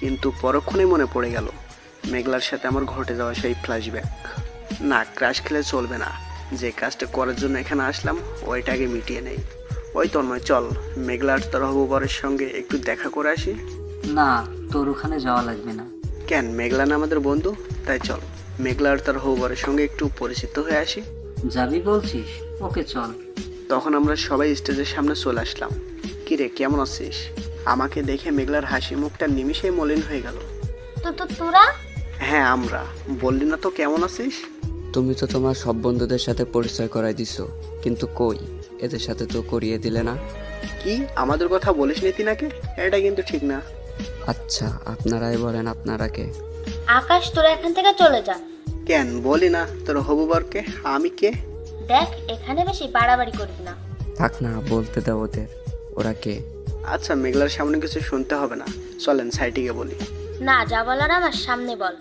কিন্তু পরক্ষণেই মনে পড়ে গেল মেঘলার সাথে আমার ঘটে যাওয়া সেই ফ্ল্যাশব্যাক। না, ক্রাশ খেলে চলবে না, যে কাজটা করার জন্য এখানে আসলাম ওইটাকে মিটিয়ে নেই। ওই তন্ময়, চল মেঘলার তোর হবু বরের সঙ্গে একটু দেখা করে আসি। না, তোর ওখানে যাওয়া লাগবে না। কেন, মেঘলা না আমাদের বন্ধু? তাই চল মেঘলার তার হবু বরের সঙ্গে একটু পরিচিত হয়ে আসি। যাবি বলছিস? ওকে চল। তখন আমরা সবাই স্টেজের সামনে চলে আসলাম। কিরে, কেমন আছিস? আমাকে দেখে মেঘলার হাসি মুখটা নিমিষেই মলিন হয়ে গেল। তোরা? হ্যাঁ আমরা। বললি না তো কেমন আছিস? তুমি তো তোমার সব বন্ধুদের সাথে পরিচয় করাই দিছো, কিন্তু কই, এদের সাথে তো করিয়ে দিলে না। কি আমাদের কথা বলিস নি তিনাকে? এটা কিন্তু ঠিক না। আচ্ছা, আপনারাই বলেন আপনারা কে? আকাশ, তোরা এখান থেকে চলে যা। কেন বলি না তোর হবু বরকে? আমি কে? দেখ, এখানে বেশি বাড়াবাড়ি করবি না। থাক না, বলতে দাও ওদের, ওরা কে। আচ্ছা, মেঘলার সামনে কিছু শুনতে হবে না, চলেন সাইডে গিয়ে বলি। না, যা বলার আমার সামনে বল।